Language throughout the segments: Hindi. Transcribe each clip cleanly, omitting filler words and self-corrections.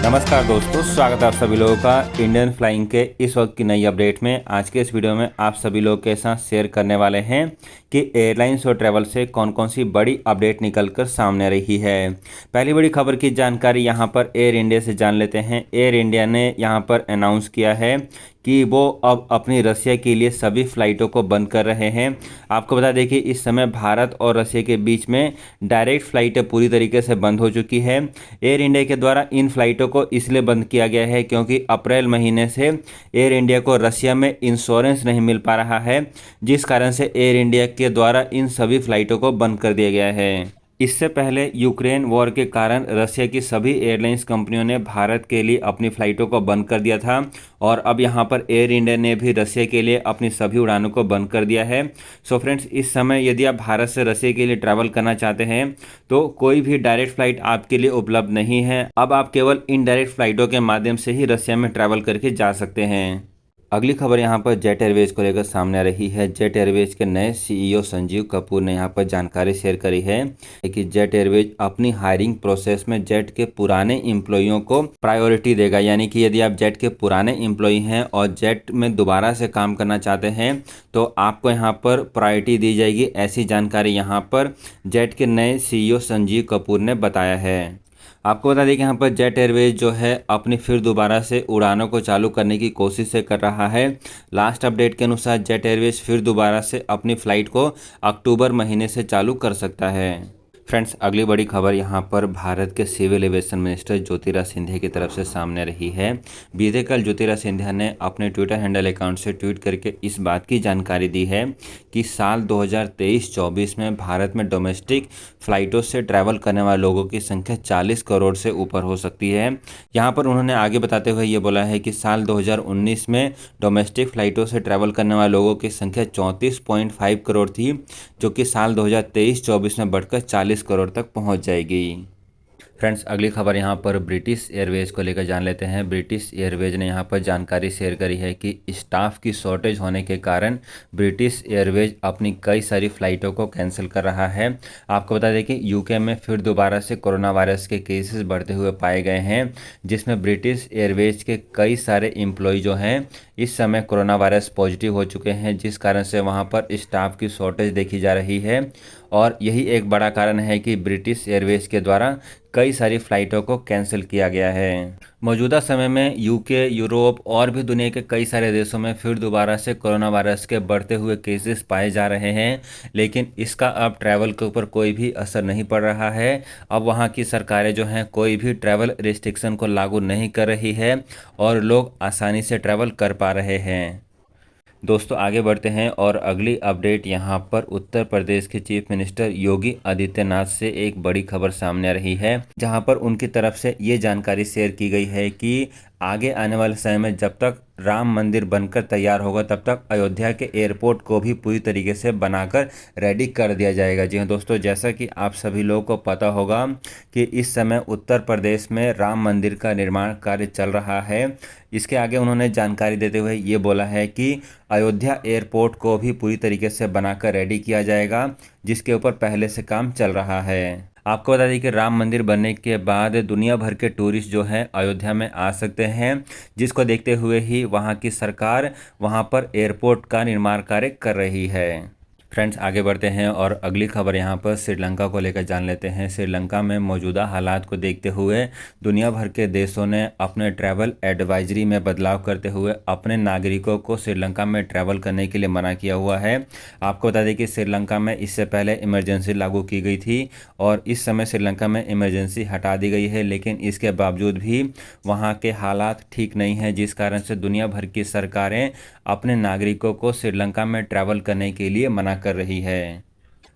नमस्कार दोस्तों, स्वागत है आप सभी लोगों का इंडियन फ्लाइंग के इस वक्त की नई अपडेट में। आज के इस वीडियो में आप सभी लोग के साथ शेयर करने वाले हैं कि एयरलाइंस और ट्रैवल से कौन कौन सी बड़ी अपडेट निकलकर सामने आ रही है। पहली बड़ी खबर की जानकारी यहाँ पर एयर इंडिया से जान लेते हैं। एयर इंडिया ने यहाँ पर अनाउंस किया है कि वो अब अपनी रसिया के लिए सभी फ़्लाइटों को बंद कर रहे हैं। आपको बता दें कि इस समय भारत और रसिया के बीच में डायरेक्ट फ़्लाइटें पूरी तरीके से बंद हो चुकी है। एयर इंडिया के द्वारा इन फ़्लाइटों को इसलिए बंद किया गया है क्योंकि अप्रैल महीने से एयर इंडिया को रसिया में इंश्योरेंस नहीं मिल पा रहा है, जिस कारण से एयर इंडिया के द्वारा इन सभी फ़्लाइटों को बंद कर दिया गया है। इससे पहले यूक्रेन वॉर के कारण रसिया की सभी एयरलाइंस कंपनियों ने भारत के लिए अपनी फ़्लाइटों को बंद कर दिया था और अब यहां पर एयर इंडिया ने भी रसिया के लिए अपनी सभी उड़ानों को बंद कर दिया है। सो फ्रेंड्स, इस समय यदि आप भारत से रसिया के लिए ट्रैवल करना चाहते हैं तो कोई भी डायरेक्ट फ़्लाइट आपके लिए उपलब्ध नहीं है। अब आप केवल इनडायरेक्ट फ़्लाइटों के माध्यम से ही रसिया में ट्रैवल करके जा सकते हैं। अगली खबर यहाँ पर जेट एयरवेज को लेकर सामने आ रही है। जेट एयरवेज के नए सीईओ संजीव कपूर ने यहाँ पर जानकारी शेयर करी है कि जेट एयरवेज अपनी हायरिंग प्रोसेस में जेट के पुराने एम्प्लॉइयों को प्रायोरिटी देगा। यानी कि यदि आप जेट के पुराने एम्प्लॉय हैं और जेट में दोबारा से काम करना चाहते हैं तो आपको यहाँ पर प्रायोरिटी दी जाएगी। ऐसी जानकारी यहाँ पर जेट के नए सीईओ संजीव कपूर ने बताया है। आपको बता दें कि यहाँ पर जेट एयरवेज जो है अपनी फिर दोबारा से उड़ानों को चालू करने की कोशिश से कर रहा है। लास्ट अपडेट के अनुसार जेट एयरवेज फिर दोबारा से अपनी फ़्लाइट को अक्टूबर महीने से चालू कर सकता है। फ्रेंड्स, अगली बड़ी खबर यहाँ पर भारत के civil aviation minister Jyotiraditya Scindia की तरफ से सामने आ रही है। बीते कल ज्योतिरादित्य सिंधिया ने अपने ट्विटर हैंडल अकाउंट से ट्वीट करके इस बात की जानकारी दी है कि साल 2023-24 में भारत में डोमेस्टिक फ़्लाइटों से ट्रैवल करने वाले लोगों की संख्या 40 करोड़ से ऊपर हो सकती है। यहाँ पर उन्होंने आगे बताते हुए ये बोला है कि साल 2019 में डोमेस्टिक फ़्लाइटों से ट्रैवल करने वाले लोगों की संख्या 34.5 करोड़ थी, जो कि साल 2023-24 में बढ़कर 40 करोड़ तक पहुंच जाएगी। फ्रेंड्स, अगली खबर यहाँ पर ब्रिटिश एयरवेज को लेकर जान लेते हैं। ब्रिटिश एयरवेज ने यहाँ पर जानकारी शेयर करी है कि स्टाफ की शॉर्टेज होने के कारण ब्रिटिश एयरवेज अपनी कई सारी फ़्लाइटों को कैंसिल कर रहा है। आपको बता दें कि यूके में फिर दोबारा से कोरोना वायरस के केसेस बढ़ते हुए पाए गए हैं, जिसमें ब्रिटिश एयरवेज के कई सारे एम्प्लॉय जो हैं इस समय कोरोना वायरस पॉजिटिव हो चुके हैं, जिस कारण से वहाँ पर स्टाफ की शॉर्टेज देखी जा रही है। और यही एक बड़ा कारण है कि ब्रिटिश एयरवेज के द्वारा कई सारी फ़्लाइटों को कैंसिल किया गया है। मौजूदा समय में यूके, यूरोप और भी दुनिया के कई सारे देशों में फिर दोबारा से कोरोना वायरस के बढ़ते हुए केसेस पाए जा रहे हैं, लेकिन इसका अब ट्रैवल के ऊपर कोई भी असर नहीं पड़ रहा है। अब वहाँ की सरकारें जो हैं कोई भी ट्रैवल रिस्ट्रिक्शन को लागू नहीं कर रही है और लोग आसानी से ट्रैवल कर पा रहे हैं। दोस्तों, आगे बढ़ते हैं और अगली अपडेट यहाँ पर उत्तर प्रदेश के चीफ मिनिस्टर योगी आदित्यनाथ से एक बड़ी खबर सामने आ रही है, जहाँ पर उनकी तरफ से ये जानकारी शेयर की गई है कि आगे आने वाले समय में जब तक राम मंदिर बनकर तैयार होगा तब तक अयोध्या के एयरपोर्ट को भी पूरी तरीके से बनाकर रेडी कर दिया जाएगा। जी हाँ दोस्तों, जैसा कि आप सभी लोगों को पता होगा कि इस समय उत्तर प्रदेश में राम मंदिर का निर्माण कार्य चल रहा है। इसके आगे उन्होंने जानकारी देते हुए ये बोला है कि अयोध्या एयरपोर्ट को भी पूरी तरीके से बनाकर रेडी किया जाएगा, जिसके ऊपर पहले से काम चल रहा है। आपको बता दें कि राम मंदिर बनने के बाद दुनिया भर के टूरिस्ट जो हैं अयोध्या में आ सकते हैं, जिसको देखते हुए ही वहाँ की सरकार वहाँ पर एयरपोर्ट का निर्माण कार्य कर रही है। फ्रेंड्स, आगे बढ़ते हैं और अगली खबर यहाँ पर श्रीलंका को लेकर जान लेते हैं। श्रीलंका में मौजूदा हालात को देखते हुए दुनिया भर के देशों ने अपने ट्रैवल एडवाइजरी में बदलाव करते हुए अपने नागरिकों को श्रीलंका में ट्रैवल करने के लिए मना किया हुआ है। आपको बता दें कि श्रीलंका में इससे पहले इमरजेंसी लागू की गई थी और इस समय श्रीलंका में इमरजेंसी हटा दी गई है, लेकिन इसके बावजूद भी वहाँ के हालात ठीक नहीं हैं, जिस कारण से दुनिया भर की सरकारें अपने नागरिकों को श्रीलंका में ट्रैवल करने के लिए मना कर रही है।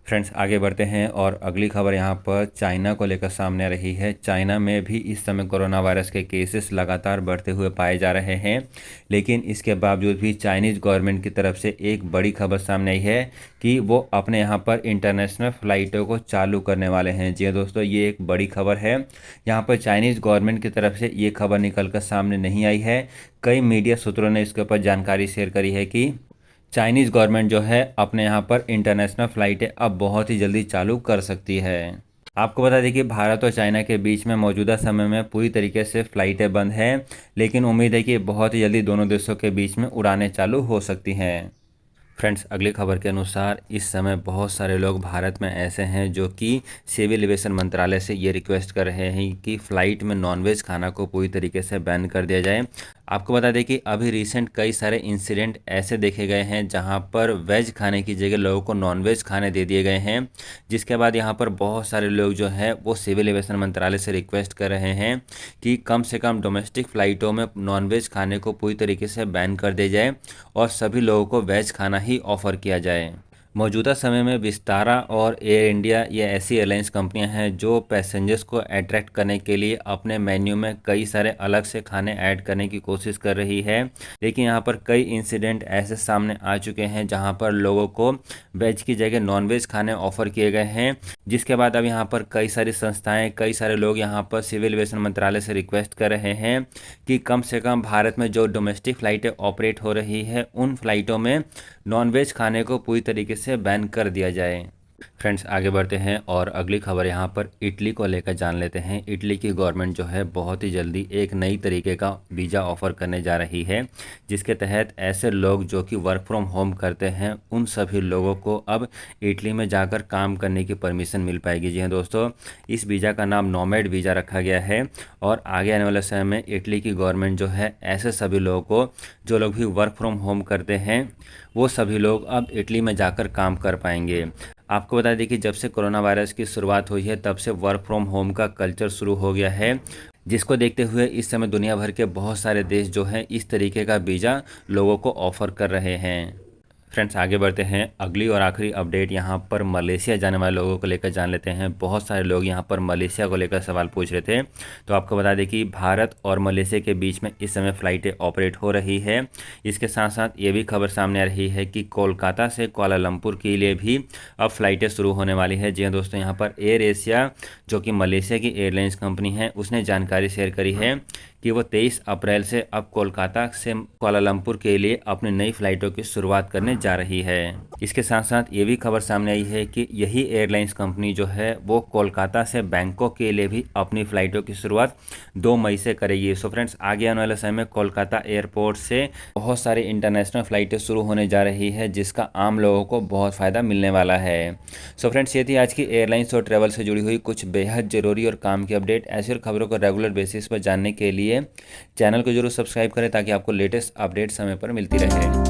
फ्रेंड्स, आगे बढ़ते हैं और अगली खबर यहाँ पर चाइना को लेकर सामने आ रही है। चाइना में भी इस समय कोरोना वायरस के केसेस लगातार बढ़ते हुए पाए जा रहे हैं, लेकिन इसके बावजूद भी चाइनीज़ गवर्नमेंट की तरफ से एक बड़ी खबर सामने आई है कि वो अपने यहाँ पर इंटरनेशनल फ़्लाइटों को चालू करने वाले हैं। जी दोस्तों, ये एक बड़ी खबर है। यहाँ पर चाइनीज़ गवर्नमेंट की तरफ से ये खबर निकल कर सामने नहीं आई है। कई मीडिया सूत्रों ने इसके ऊपर जानकारी शेयर करी है कि चाइनीज़ गवर्नमेंट जो है अपने यहाँ पर इंटरनेशनल फ़्लाइटें अब बहुत ही जल्दी चालू कर सकती है। आपको बता दें कि भारत और चाइना के बीच में मौजूदा समय में पूरी तरीके से फ़्लाइटें बंद हैं, लेकिन उम्मीद है कि बहुत ही जल्दी दोनों देशों के बीच में उड़ानें चालू हो सकती हैं। फ्रेंड्स, अगली खबर के अनुसार इस समय बहुत सारे लोग भारत में ऐसे हैं जो कि सिविल एविएशन मंत्रालय से ये रिक्वेस्ट कर रहे हैं कि फ़्लाइट में नॉनवेज खाना को पूरी तरीके से बैन कर दिया जाए। आपको बता दें कि अभी रिसेंट कई सारे इंसिडेंट ऐसे देखे गए हैं जहां पर वेज खाने की जगह लोगों को नॉनवेज खाने दे दिए गए हैं, जिसके बाद यहां पर बहुत सारे लोग जो है वो सिविल एविएशन मंत्रालय से रिक्वेस्ट कर रहे हैं कि कम से कम डोमेस्टिक फ़्लाइटों में नॉनवेज खाने को पूरी तरीके से बैन कर दिया जाए और सभी लोगों को वेज खाना ही ऑफ़र किया जाए। मौजूदा समय में विस्तारा और एयर इंडिया ये ऐसी एयरलाइंस कंपनियां हैं जो पैसेंजर्स को अट्रैक्ट करने के लिए अपने मेन्यू में कई सारे अलग से खाने ऐड करने की कोशिश कर रही है, लेकिन यहां पर कई इंसिडेंट ऐसे सामने आ चुके हैं जहां पर लोगों को वेज की जगह नॉन-वेज खाने ऑफर किए गए हैं, जिसके बाद अब यहां पर कई सारी संस्थाएं, कई सारे लोग यहां पर सिविल एविएशन मंत्रालय से रिक्वेस्ट कर रहे हैं कि कम से कम भारत में जो डोमेस्टिक फ़्लाइटें ऑपरेट हो रही है उन फ्लाइटों में नॉनवेज खाने को पूरी तरीके से बैन कर दिया जाए। फ्रेंड्स, आगे बढ़ते हैं और अगली खबर यहाँ पर इटली को लेकर जान लेते हैं। इटली की गवर्नमेंट जो है बहुत ही जल्दी एक नई तरीके का वीज़ा ऑफ़र करने जा रही है, जिसके तहत ऐसे लोग जो कि वर्क फ्रॉम होम करते हैं उन सभी लोगों को अब इटली में जाकर काम करने की परमिशन मिल पाएगी। जी हाँ दोस्तों, इस वीज़ा का नाम नोमैड वीज़ा रखा गया है और आगे आने वाले समय में इटली की गवर्नमेंट जो है ऐसे सभी लोगों को, जो लोग भी वर्क फ्रॉम होम करते हैं, वो सभी लोग अब इटली में जाकर काम कर पाएंगे। आपको बता दें कि जब से कोरोना वायरस की शुरुआत हुई है तब से वर्क फ्रॉम होम का कल्चर शुरू हो गया है, जिसको देखते हुए इस समय दुनिया भर के बहुत सारे देश जो हैं इस तरीके का वीज़ा लोगों को ऑफ़र कर रहे हैं। फ्रेंड्स, आगे बढ़ते हैं। अगली और आखिरी अपडेट यहाँ पर मलेशिया जाने वाले लोगों को लेकर जान लेते हैं। बहुत सारे लोग यहाँ पर मलेशिया को लेकर सवाल पूछ रहे थे, तो आपको बता दें कि भारत और मलेशिया के बीच में इस समय फ़्लाइटें ऑपरेट हो रही है। इसके साथ साथ ये भी खबर सामने आ रही है कि कोलकाता से कुआलालंपुर के लिए भी अब फ़्लाइटें शुरू होने वाली है। जी हाँ दोस्तों, यहाँ पर एयर एशिया जो कि मलेशिया की एयरलाइंस कंपनी है उसने जानकारी शेयर करी है कि वो 23 अप्रैल से अब कोलकाता से कुआलालंपुर के लिए अपनी नई फ़्लाइटों की शुरुआत करने जा रही है। इसके साथ साथ ये भी खबर सामने आई है कि यही एयरलाइंस कंपनी जो है वो कोलकाता से बैंकॉक के लिए भी अपनी फ़्लाइटों की शुरुआत 2 मई से करेगी। सो फ्रेंड्स, आगे आने वाले समय में कोलकाता एयरपोर्ट से बहुत सारी इंटरनेशनल फ़्लाइटें शुरू होने जा रही है, जिसका आम लोगों को बहुत फ़ायदा मिलने वाला है। सो फ्रेंड्स, ये थी आज की एयरलाइंस और ट्रैवल से जुड़ी हुई कुछ बेहद ज़रूरी और काम की अपडेट। ऐसी और खबरों को रेगुलर बेसिस पर जानने के लिए चैनल को जरूर सब्सक्राइब करें ताकि आपको लेटेस्ट अपडेट समय पर मिलती रहे।